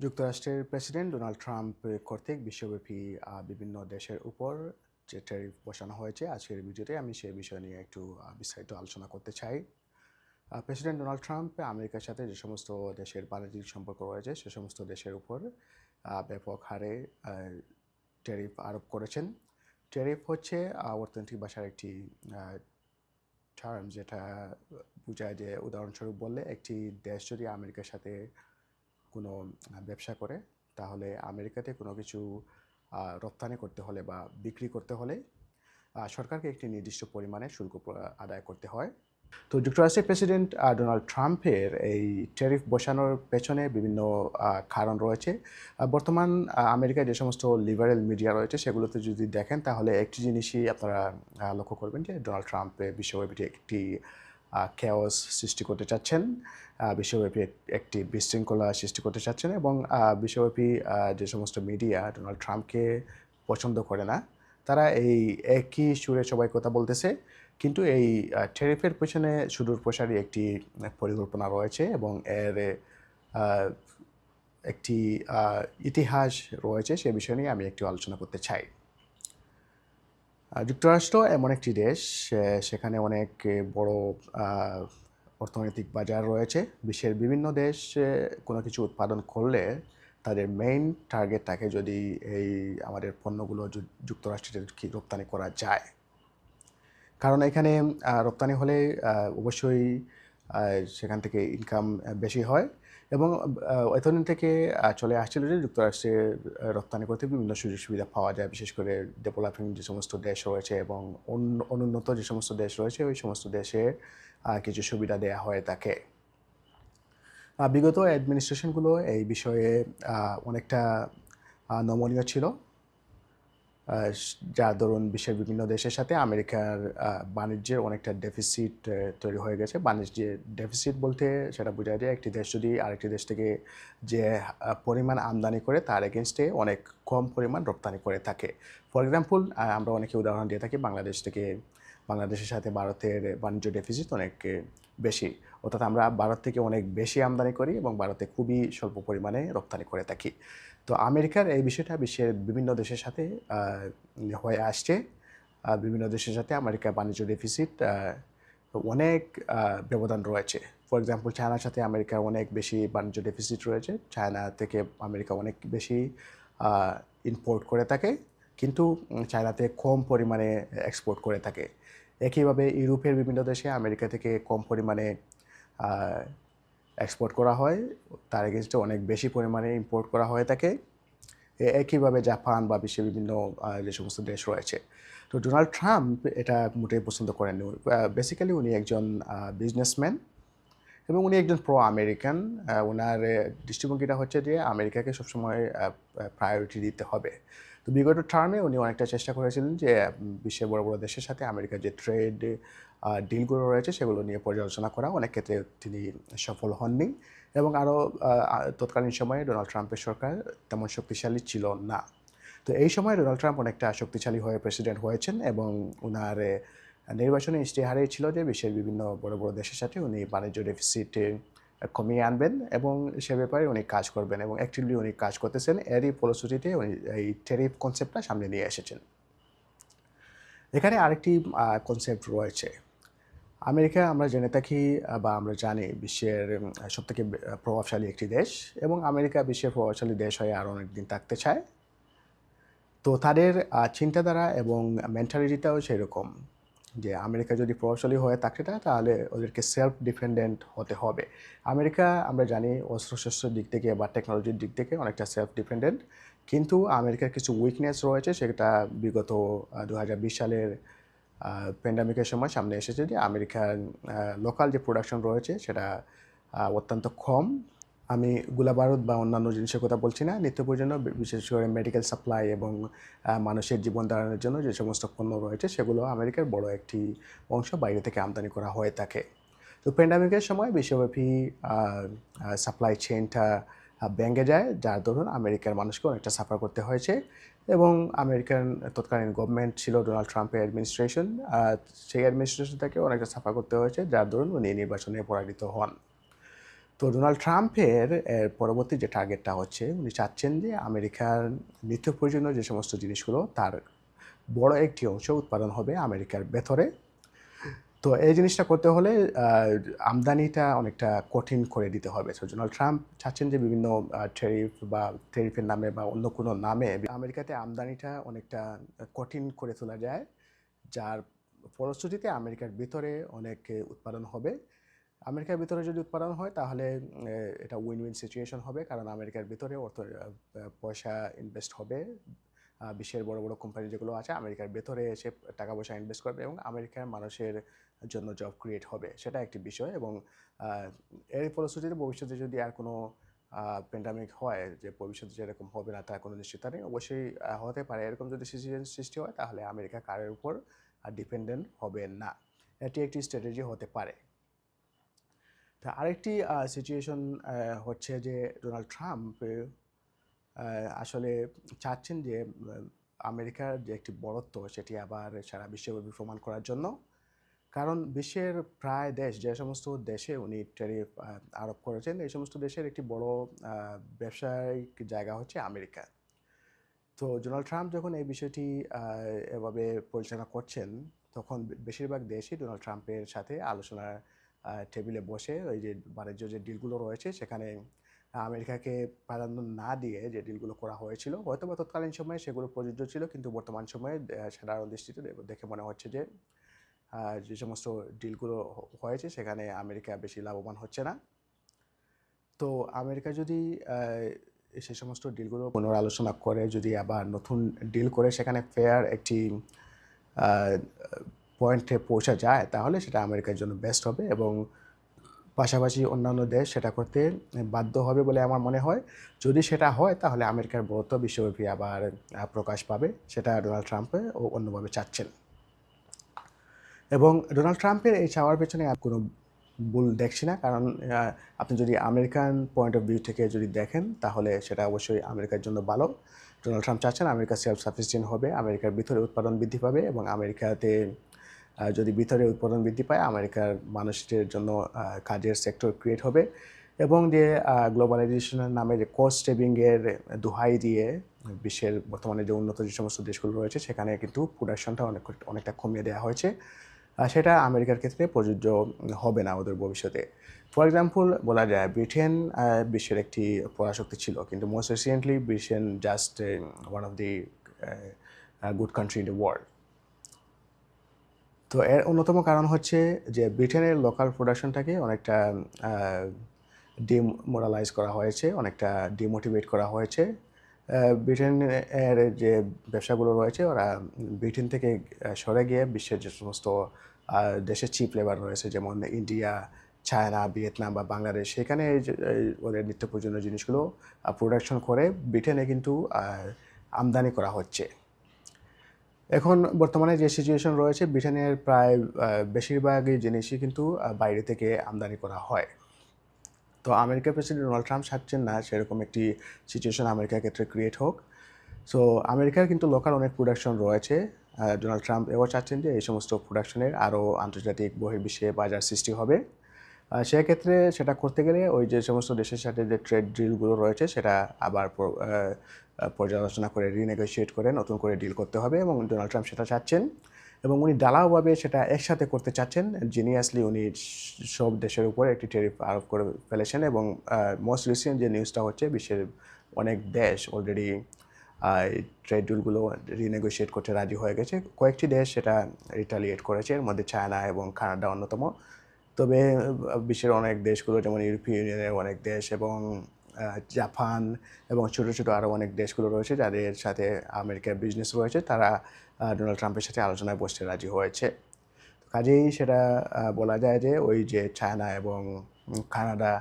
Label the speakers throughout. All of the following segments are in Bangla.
Speaker 1: যুক্তরাষ্ট্রের প্রেসিডেন্ট ডোনাল্ড ট্রাম্প কর্তৃক বিশ্বব্যাপী বিভিন্ন দেশের উপর যে ট্যারিফ বসানো হয়েছে, আজকের ভিডিওতে আমি সেই বিষয় নিয়ে একটু বিস্তারিত আলোচনা করতে চাই। প্রেসিডেন্ট ডোনাল্ড ট্রাম্প আমেরিকার সাথে যে সমস্ত দেশের বাণিজ্যিক সম্পর্ক রয়েছে সে সমস্ত দেশের উপর ব্যাপক হারে ট্যারিফ আরোপ করেছেন। ট্যারিফ হচ্ছে অর্থনৈতিক ভাষার একটি টার্ম, যেটা বোঝায় যে উদাহরণস্বরূপ বললে একটি দেশ যদি আমেরিকার সাথে কোনো ব্যবসা করে, তাহলে আমেরিকাতে কোনো কিছু রপ্তানি করতে হলে বা বিক্রি করতে হলে সরকারকে একটি নির্দিষ্ট পরিমাণে শুল্ক আদায় করতে হয়। তো যুক্তরাষ্ট্রের প্রেসিডেন্ট ডোনাল্ড ট্রাম্পের এই ট্যারিফ বসানোর পেছনে বিভিন্ন কারণ রয়েছে। বর্তমান আমেরিকায় যে সমস্ত লিবারেল মিডিয়া রয়েছে সেগুলোতে যদি দেখেন, তাহলে একটি জিনিসই আপনারা লক্ষ্য করবেন যে ডোনাল্ড ট্রাম্প বিশ্বব্যাপী একটি কেওস সৃষ্টি করতে চাচ্ছেন, বিশ্বব্যাপী একটি বিশৃঙ্খলা সৃষ্টি করতে চাচ্ছেন এবং বিশ্বব্যাপী যে সমস্ত মিডিয়া ডোনাল্ড ট্রাম্পকে পছন্দ করে না, তারা এই একই সুরে সবাই কথা বলতেছে। কিন্তু এই ট্যারিফের পেছনে সুদূর প্রসারী একটি পরিকল্পনা রয়েছে এবং এর একটি ইতিহাস রয়েছে। সে বিষয় নিয়ে আমি একটু আলোচনা করতে চাই। যুক্তরাষ্ট্র এমন একটি দেশ, সেখানে অনেক বড় অর্থনৈতিক বাজার রয়েছে। বিশ্বের বিভিন্ন দেশ কোনো কিছু উৎপাদন করলে তাদের মেইন টার্গেট থাকে যদি এই আমাদের পণ্যগুলো যুক্তরাষ্ট্রে রপ্তানি করা যায়। কারণ এখানে রপ্তানি হলে অবশ্যই সেখান থেকে ইনকাম বেশি হয় এবং এতদিন থেকে চলে আসছিল যে যুক্তরাষ্ট্রে রপ্তানি করতে বিভিন্ন সুযোগ সুবিধা পাওয়া যায়, বিশেষ করে ডেভেলপিং যে সমস্ত দেশ রয়েছে এবং অনুন্নত যে সমস্ত দেশ রয়েছে ওই সমস্ত দেশে কিছু সুবিধা দেওয়া হয়ে থাকে। বিগত অ্যাডমিনিস্ট্রেশনগুলো এই বিষয়ে অনেকটা নমনীয় ছিল, যার দরুন বিশ্বের বিভিন্ন দেশের সাথে আমেরিকার বাণিজ্যের অনেকটা ডেফিসিট তৈরি হয়ে গেছে। বাণিজ্যের ডেফিসিট বলতে সেটা বোঝায় যে একটি দেশ যদি আরেকটি দেশ থেকে যে পরিমাণ আমদানি করে তার এগেনস্টে অনেক কম পরিমাণ রপ্তানি করে থাকে। ফর এক্সাম্পল, আমরা অনেকে উদাহরণ দিয়ে থাকি বাংলাদেশের সাথে ভারতের বাণিজ্য ডেফিসিট অনেক বেশি, অর্থাৎ আমরা ভারত থেকে অনেক বেশি আমদানি করি এবং ভারতে খুবই স্বল্প পরিমাণে রপ্তানি করে থাকি। তো আমেরিকার এই বিষয়টা বিশ্বের বিভিন্ন দেশের সাথে হয়ে আসছে। বিভিন্ন দেশের সাথে আমেরিকার বাণিজ্য ডেফিসিট অনেক ব্যবধান রয়েছে। ফর এক্সাম্পল, চায়নার সাথে আমেরিকার অনেক বেশি বাণিজ্য ডেফিসিট রয়েছে। চায়না থেকে আমেরিকা অনেক বেশি ইম্পোর্ট করে থাকে, কিন্তু চায়নাতে কম পরিমাণে এক্সপোর্ট করে থাকে। একইভাবে ইউরোপের বিভিন্ন দেশে আমেরিকা থেকে কম পরিমাণে এক্সপোর্ট করা হয়, তার এগেনস্টে অনেক বেশি পরিমাণে ইম্পোর্ট করা হয়ে থাকে। একইভাবে জাপান বা বিশ্বের বিভিন্ন যে সমস্ত দেশ রয়েছে। তো ডোনাল্ড ট্রাম্প এটা মোটেই পছন্দ করেননি। বেসিক্যালি উনি একজন বিজনেসম্যান এবং উনি একজন প্রো আমেরিকান। ওনার দৃষ্টিভঙ্গিটা হচ্ছে যে আমেরিকাকে সবসময় প্রায়োরিটি দিতে হবে। তো বিগত টার্মে উনি অনেকটা চেষ্টা করেছিলেন যে বিশ্বের বড় বড় দেশের সাথে আমেরিকার যে ট্রেড ডিলগুলো রয়েছে সেগুলো নিয়ে পর্যালোচনা করা। অনেক ক্ষেত্রে তিনি সফল হননি এবং আরও তৎকালীন সময়ে ডোনাল্ড ট্রাম্পের সরকার তেমন শক্তিশালী ছিল না। তো এই সময় ডোনাল্ড ট্রাম্প অনেকটা শক্তিশালী হয়ে প্রেসিডেন্ট হয়েছেন এবং ওনার নির্বাচনী ইশতেহারেই ছিল যে বিশ্বের বিভিন্ন বড় বড় দেশের সাথে উনি বাণিজ্য ডেফিসিট কমিয়ে আনবেন এবং সে ব্যাপারে উনি কাজ করবেন এবং অ্যাক্টিভলি উনি কাজ করতেছেন। এরই ফলশ্রুতিতে উনি এই ট্যারিফ কনসেপ্টটা সামনে নিয়ে এসেছেন। এখানে আরেকটি কনসেপ্ট রয়েছে। আমেরিকা আমরা জেনে থাকি বা আমরা জানি বিশ্বের সবথেকে প্রভাবশালী একটি দেশ এবং আমেরিকা বিশ্বের প্রভাবশালী দেশ হয়ে আরও অনেক দিন থাকতে চায়। তো তাদের চিন্তাধারা এবং মেন্টালিটিটাও সেরকম যে আমেরিকা যদি প্রভাবশালী হয়ে থাকে তাহলে ওদেরকে সেলফ ডিপেন্ডেন্ট হতে হবে। আমেরিকা আমরা জানি অস্ত্রশস্ত্রের দিক থেকে বা টেকনোলজির দিক থেকে অনেকটা সেলফ ডিপেন্ডেন্ট, কিন্তু আমেরিকার কিছু উইকনেস রয়েছে, সেটা বিগত 2020 সালের প্যান্ডামিকের সময় সামনে এসেছে যে আমেরিকার লোকাল যে প্রোডাকশন রয়েছে সেটা অত্যন্ত কম। আমি গোলাবারুদ বা অন্যান্য জিনিসের কথা বলছি না, নিত্য প্রয়োজনীয় বিশেষ করে মেডিকেল সাপ্লাই এবং মানুষের জীবন ধারণের জন্য যে সমস্ত পণ্য রয়েছে সেগুলো আমেরিকার বড় একটি অংশ বাইরে থেকে আমদানি করা হয়ে থাকে। তো প্যান্ডামিকের সময় বিশ্বব্যাপী সাপ্লাই চেইনটা ভেঙে যায়, যার দরুন আমেরিকার মানুষকে অনেকটা সাফার করতে হয়েছে এবং আমেরিকান তৎকালীন গভর্নমেন্ট ছিল ডোনাল্ড ট্রাম্পের অ্যাডমিনিস্ট্রেশন, সেই অ্যাডমিনিস্ট্রেশন থেকে অনেকটা সাফার করতে হয়েছে, যার দরুন উনি নির্বাচনে পরাজিত হন। তো ডোনাল্ড ট্রাম্পের পরবর্তী যে টার্গেটটা হচ্ছে, উনি চাচ্ছেন যে আমেরিকার নিত্য প্রয়োজনীয় যে সমস্ত জিনিসগুলো তার বড় একটি অংশ উৎপাদন হবে আমেরিকার ভেতরে। তো এই জিনিসটা করতে হলে আমদানিটা অনেকটা কঠিন করে দিতে হবে। তো ডোনাল্ড ট্রাম্প চাচ্ছেন যে বিভিন্ন ট্যারিফ বা ট্যারিফের নামে বা অন্য কোনো নামে আমেরিকাতে আমদানিটা অনেকটা কঠিন করে তোলা যায়, যার ফলশ্রুতিতে আমেরিকার ভিতরে অনেক উৎপাদন হবে। আমেরিকার ভিতরে যদি উৎপাদন হয় তাহলে এটা উইন উইন সিচুয়েশন হবে, কারণ আমেরিকার ভিতরে পয়সা ইনভেস্ট হবে। বিশ্বের বড় বড় কোম্পানি যেগুলো আছে আমেরিকার ভেতরে এসে টাকা পয়সা ইনভেস্ট করবে এবং আমেরিকার মানুষের জন্য জব ক্রিয়েট হবে, সেটা একটি বিষয়। এবং এর ফলশ্রুতিতে ভবিষ্যতে যদি আর কোনো প্যান্ডামিক হয়, যে ভবিষ্যতে যেরকম হবে না তার কোনো নিশ্চয়তা নেই, অবশ্যই হতে পারে। এরকম যদি সিচুয়েশন সৃষ্টি হয় তাহলে আমেরিকা কারের উপর ডিপেন্ডেন্ট হবে না। এটি একটি স্ট্র্যাটেজি হতে পারে। তা আরেকটি সিচুয়েশন হচ্ছে যে ডোনাল্ড ট্রাম্প আসলে চাচ্ছেন যে আমেরিকার যে একটি বড়ত্ব সেটি আবার সারা বিশ্বব্যাপী প্রমাণ করার জন্য। কারণ বিশ্বের প্রায় দেশ, যে সমস্ত দেশে উনি ট্যারিফ আরোপ করেছেন, এই সমস্ত দেশের একটি বড় ব্যবসায়িক জায়গা হচ্ছে আমেরিকা। তো ডোনাল্ড ট্রাম্প যখন এই বিষয়টি এভাবে পরিচালনা করছেন, তখন বেশিরভাগ দেশই ডোনাল্ড ট্রাম্পের সাথে আলোচনার টেবিলে বসে ওই যে বাণিজ্য যে ডিলগুলো রয়েছে সেখানে আমেরিকাকে প্রাধান্য না দিয়ে যে ডিলগুলো করা হয়েছিল, হয়তো বা তৎকালীন সময়ে সেগুলো প্রযোজ্য ছিল, কিন্তু বর্তমান সময়ে সাধারণ দৃষ্টিতে দেখে মনে হচ্ছে যে যে সমস্ত ডিলগুলো হয়েছে সেখানে আমেরিকা বেশি লাভবান হচ্ছে না। তো আমেরিকা যদি সে সমস্ত ডিলগুলো পুনরালোচনা করে যদি আবার নতুন ডিল করে সেখানে ফেয়ার একটি পয়েন্টে পৌঁছা যায়, তাহলে সেটা আমেরিকার জন্য বেস্ট হবে এবং পাশাপাশি অন্যান্য দেশ সেটা করতে বাধ্য হবে বলে আমার মনে হয়। যদি সেটা হয় তাহলে আমেরিকার বড়ত্ব বিশ্বব্যাপী আবার প্রকাশ পাবে, সেটা ডোনাল্ড ট্রাম্প ও অন্যভাবে চাচ্ছেন। এবং ডোনাল্ড ট্রাম্পের এই চাওয়ার পেছনে আর কোনো ভুল দেখছি না, কারণ আপনি যদি আমেরিকান পয়েন্ট অফ ভিউ থেকে যদি দেখেন তাহলে সেটা অবশ্যই আমেরিকার জন্য ভালো। ডোনাল্ড ট্রাম্প চাচ্ছেন আমেরিকা সেলফ সাফিসিয়েন্ট হবে, আমেরিকার ভিতরে উৎপাদন বৃদ্ধি পাবে এবং আমেরিকাতে যদি ভিতরে উৎপাদন বৃদ্ধি পায় আমেরিকার মানুষের জন্য কাজের সেক্টর ক্রিয়েট হবে এবং যে গ্লোবালাইজেশনের নামে যে কস্ট সেভিংয়ের দোহাই দিয়ে বিশ্বের বর্তমানে যে উন্নত যে সমস্ত দেশগুলো রয়েছে সেখানে কিন্তু প্রোডাকশনটা অনেকটা কমিয়ে দেওয়া হয়েছে, সেটা আমেরিকার ক্ষেত্রে প্রযোজ্য হবে না ওদের ভবিষ্যতে। ফর এক্সাম্পল বলা যায় ব্রিটেন বিশ্বের একটি পরাশক্তি ছিল, কিন্তু most recently Britain just one of the good country in the world. তো এর অন্যতম কারণ হচ্ছে যে ব্রিটেনের লোকাল প্রোডাকশনটাকে অনেকটা ডিমোরালাইজ করা হয়েছে, অনেকটা ডিমোটিভেট করা হয়েছে। ব্রিটেনের যে ব্যবসাগুলো রয়েছে ওরা ব্রিটেন থেকে সরে গিয়ে বিশ্বের যে সমস্ত দেশের চিপ লেবার রয়েছে, যেমন ইন্ডিয়া, চায়না, ভিয়েতনাম বা বাংলাদেশ, সেখানে ওদের নিত্য প্রয়োজনীয় জিনিসগুলো প্রোডাকশন করে ব্রিটেনে কিন্তু আমদানি করা হচ্ছে। এখন বর্তমানে যে সিচুয়েশন রয়েছে, ব্রিটেনের প্রায় বেশিরভাগই জিনিসই কিন্তু বাইরে থেকে আমদানি করা হয়। তো আমেরিকার প্রেসিডেন্ট ডোনাল্ড ট্রাম্প চাচ্ছেন না সেরকম একটি সিচুয়েশন আমেরিকার ক্ষেত্রে ক্রিয়েট হোক। সো আমেরিকার কিন্তু লোকাল অনেক প্রোডাকশন রয়েছে। ডোনাল্ড ট্রাম্প এও চাচ্ছেন যে এই সমস্ত প্রোডাকশনের আরও আন্তর্জাতিক বহির্বিশ্বে বাজার সৃষ্টি হবে। সেক্ষেত্রে সেটা করতে গেলে ওই যে সমস্ত দেশের সাথে যে ট্রেড ডিলগুলো রয়েছে সেটা আবার পর্যালোচনা করে রিনেগোশিয়েট করে নতুন করে ডিল করতে হবে এবং ডোনাল্ড ট্রাম্প সেটা চাচ্ছেন এবং উনি ঢালাওভাবে সেটা একসাথে করতে চাচ্ছেন। জিনিয়াসলি উনি সব দেশের উপরে একটি ট্যারিফ আরোপ করে ফেলেছেন এবং মোস্ট রিসেন্ট যে নিউজটা হচ্ছে বিশ্বের অনেক দেশ অলরেডি ট্রেড ডিলগুলো রিনেগোশিয়েট করতে রাজি হয়ে গেছে। কয়েকটি দেশ সেটা রিটালিয়েট করেছে, এর মধ্যে চায়না এবং কানাডা অন্যতম। তবে বিশ্বের অনেক দেশগুলো যেমন ইউরোপীয় ইউনিয়নের অনেক দেশ এবং জাপান এবং ছোটো ছোটো আরও অনেক দেশগুলো রয়েছে যাদের সাথে আমেরিকার বিজনেস রয়েছে, তারা ডোনাল্ড ট্রাম্পের সাথে আলোচনায় বসতে রাজি হয়েছে। কাজেই সেটা বলা যায় যে ওই যে চায়না এবং কানাডা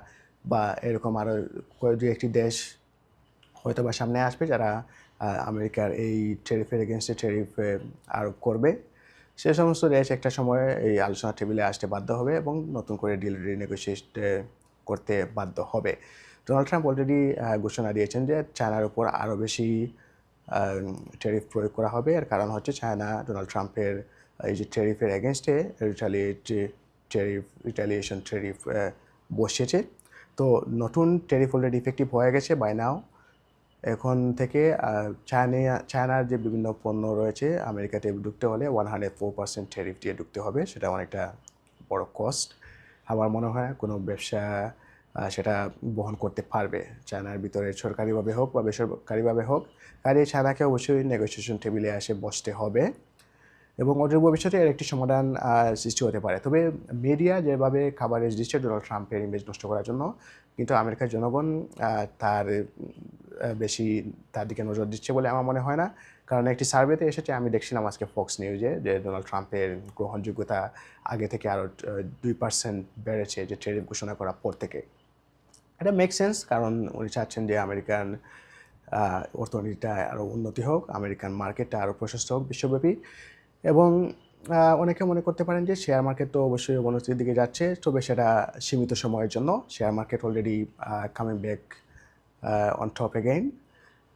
Speaker 1: বা এরকম আরও দু একটি দেশ হয়তো বা সামনে আসবে যারা আমেরিকার এই ট্যারিফের এগেনস্টে ট্যারিফ আরোপ করবে। সে সমস্ত দেশ একটা সময়ে এই আলোচনা টেবিলে আসতে বাধ্য হবে এবং নতুন করে ডিল রিনেগোশিয়েট করতে বাধ্য হবে। ডোনাল্ড ট্রাম্প অলরেডি ঘোষণা দিয়েছেন যে চায়নার উপর আরও বেশি ট্যারিফ প্রয়োগ করা হবে। এর কারণ হচ্ছে চায়না ডোনাল্ড ট্রাম্পের এই যে ট্যারিফের এগেনস্টে রিটালিয়েশন ট্যারিফ বসিয়েছে। তো নতুন ট্যারিফ অলরেডি ইফেক্টিভ হয়ে গেছে বাই নাও। এখন থেকে চায়নার যে বিভিন্ন পণ্য রয়েছে আমেরিকাতে ঢুকতে হলে 104% ট্যারিফ দিয়ে ঢুকতে হবে। সেটা অনেকটা বড় কস্ট। আমার মনে হয় না কোনো ব্যবসা সেটা বহন করতে পারবে, চায়নার ভিতরে সরকারিভাবে হোক বা বেসরকারিভাবে হোক। আর এই চায়নাকে অবশ্যই নেগোসিয়েশন টেবিলে এসে বসতে হবে এবং অদূর ভবিষ্যতে এর একটি সমাধান সৃষ্টি হতে পারে। তবে মিডিয়া যেভাবে কাভারেজ দিচ্ছে ডোনাল্ড ট্রাম্পের ইমেজ নষ্ট করার জন্য, কিন্তু আমেরিকার জনগণ তার বেশি তার দিকে নজর দিচ্ছে বলে আমার মনে হয় না। কারণ একটি সার্ভেতে এসেছে, আমি দেখছিলাম আজকে ফক্স নিউজে, যে ডোনাল্ড ট্রাম্পের গ্রহণযোগ্যতা আগে থেকে আরও 2% বেড়েছে যে ট্যারিফ ঘোষণা করার পর থেকে। এটা মেক সেন্স, কারণ উনি চাচ্ছেন যে আমেরিকান অর্থনীতিটা আরও উন্নতি হোক, আমেরিকান মার্কেটটা আরও প্রশস্ত হোক বিশ্বব্যাপী। এবং অনেকে মনে করতে পারেন যে শেয়ার মার্কেট তো অবশ্যই অবনতির দিকে যাচ্ছে, তবে সেটা সীমিত সময়ের জন্য। Share market already coming back on top again,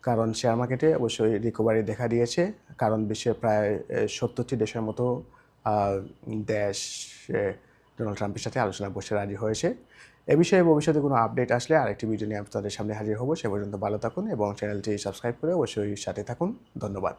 Speaker 1: কারণ শেয়ার মার্কেটে অবশ্যই রিকভারি দেখা দিয়েছে, কারণ বিশ্বের প্রায় 70টি দেশের মতো দেশ ডোনাল্ড ট্রাম্পের সাথে আলোচনা বসে রাজি হয়েছে। এ বিষয়ে ভবিষ্যতে কোনো আপডেট আসলে আরেকটি ভিডিও নিয়ে আপনাদের সামনে হাজির হব। সে পর্যন্ত ভালো থাকুন এবং চ্যানেলটি সাবস্ক্রাইব করে অবশ্যই সাথে থাকুন। ধন্যবাদ।